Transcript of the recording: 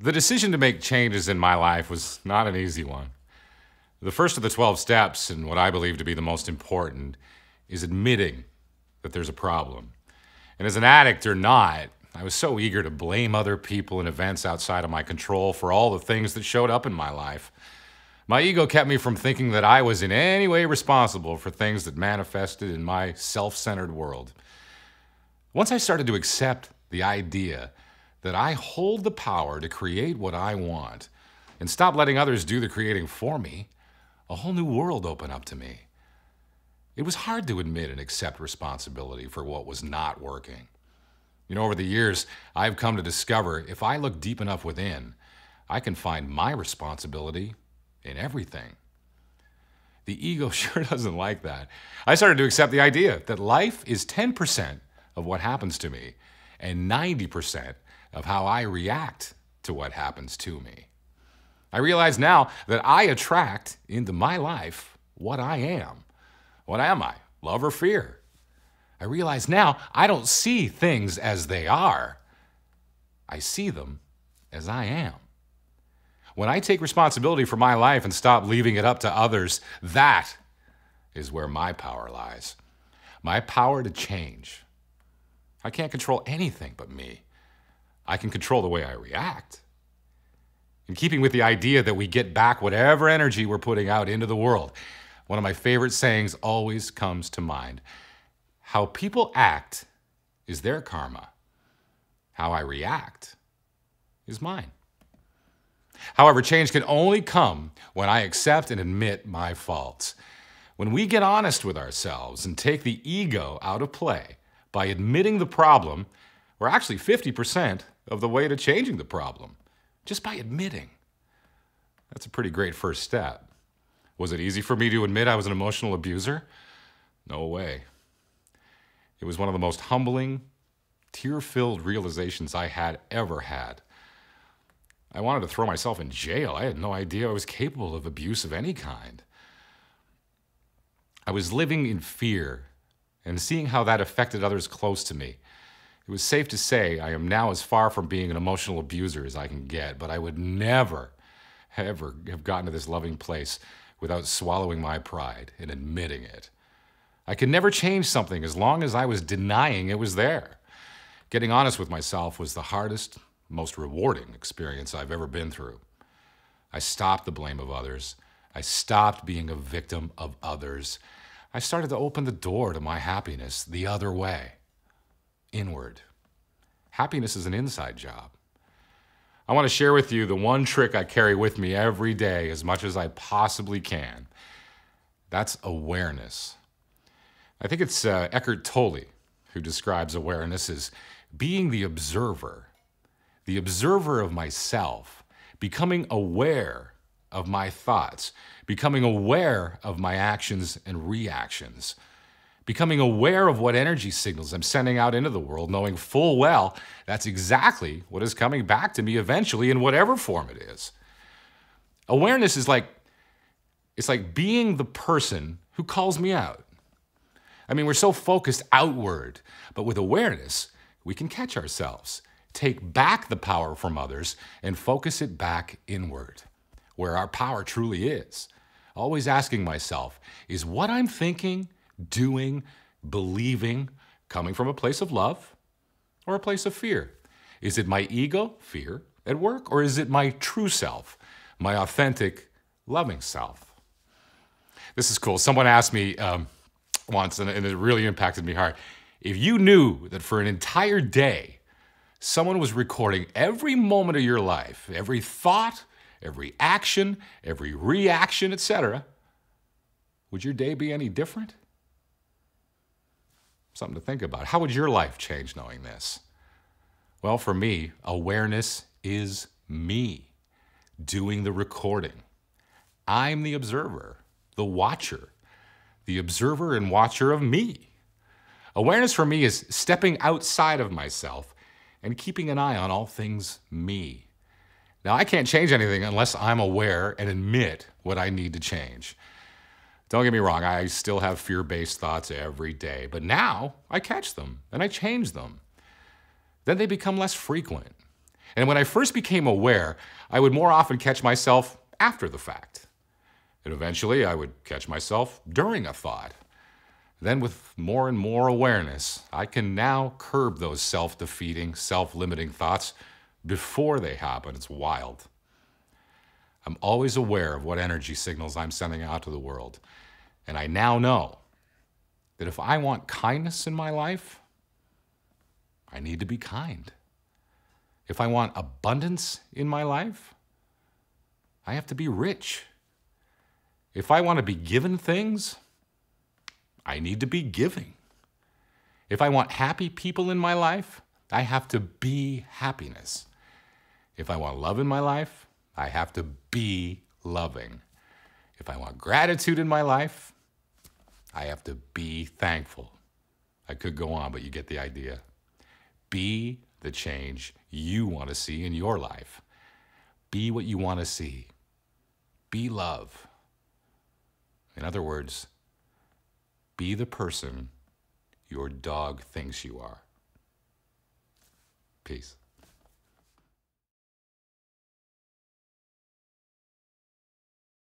The decision to make changes in my life was not an easy one. The first of the 12 steps, and what I believe to be the most important, is admitting that there's a problem. And as an addict or not, I was so eager to blame other people and events outside of my control for all the things that showed up in my life. My ego kept me from thinking that I was in any way responsible for things that manifested in my self-centered world. Once I started to accept the idea that I hold the power to create what I want and stop letting others do the creating for me, a whole new world opened up to me. It was hard to admit and accept responsibility for what was not working. Over the years, I've come to discover if I look deep enough within, I can find my responsibility in everything. The ego sure doesn't like that. I started to accept the idea that life is 10% of what happens to me and 90% of how I react to what happens to me. I realize now that I attract into my life what I am. What am I? Love or fear? I realize now I don't see things as they are. I see them as I am. When I take responsibility for my life and stop leaving it up to others, that is where my power lies. My power to change. I can't control anything but me. I can control the way I react. In keeping with the idea that we get back whatever energy we're putting out into the world, one of my favorite sayings always comes to mind. How people act is their karma. How I react is mine. However, change can only come when I accept and admit my faults. When we get honest with ourselves and take the ego out of play by admitting the problem, we're actually 50% of the way to changing the problem, just by admitting. That's a pretty great first step. Was it easy for me to admit I was an emotional abuser? No way. It was one of the most humbling, tear-filled realizations I had ever had. I wanted to throw myself in jail. I had no idea I was capable of abuse of any kind. I was living in fear and seeing how that affected others close to me. It was safe to say I am now as far from being an emotional abuser as I can get, but I would never, ever have gotten to this loving place without swallowing my pride and admitting it. I could never change something as long as I was denying it was there. Getting honest with myself was the hardest, most rewarding experience I've ever been through. I stopped the blame of others. I stopped being a victim of others. I started to open the door to my happiness the other way, inward. Happiness is an inside job. I want to share with you the one trick I carry with me every day as much as I possibly can. That's awareness. I think it's Eckhart Tolle who describes awareness as being the observer of myself, becoming aware of my thoughts, becoming aware of my actions and reactions, becoming aware of what energy signals I'm sending out into the world, knowing full well that's exactly what is coming back to me eventually in whatever form it is. Awareness is it's like being the person who calls me out. I mean, we're so focused outward, but with awareness, we can catch ourselves, take back the power from others, and focus it back inward, where our power truly is. Always asking myself, is what I'm thinking, doing, believing, coming from a place of love or a place of fear? Is it my ego, fear, at work, or is it my true self, my authentic, loving self? This is cool. Someone asked me once, and it really impacted me hard. If you knew that for an entire day, someone was recording every moment of your life, every thought, every action, every reaction, etc., would your day be any different? Something to think about. How would your life change knowing this? Well, for me, awareness is me doing the recording. I'm the observer, the watcher, the observer and watcher of me. Awareness for me is stepping outside of myself and keeping an eye on all things me. Now, I can't change anything unless I'm aware and admit what I need to change. Don't get me wrong, I still have fear-based thoughts every day, but now I catch them and I change them. Then they become less frequent. And when I first became aware, I would more often catch myself after the fact. And eventually I would catch myself during a thought. Then with more and more awareness, I can now curb those self-defeating, self-limiting thoughts before they happen. It's wild. I'm always aware of what energy signals I'm sending out to the world. And I now know that if I want kindness in my life, I need to be kind. If I want abundance in my life, I have to be rich. If I want to be given things, I need to be giving. If I want happy people in my life, I have to be happiness. If I want love in my life, I have to be loving. If I want gratitude in my life, I have to be thankful. I could go on, but you get the idea. Be the change you want to see in your life. Be what you want to see. Be love. In other words, be the person your dog thinks you are. Peace.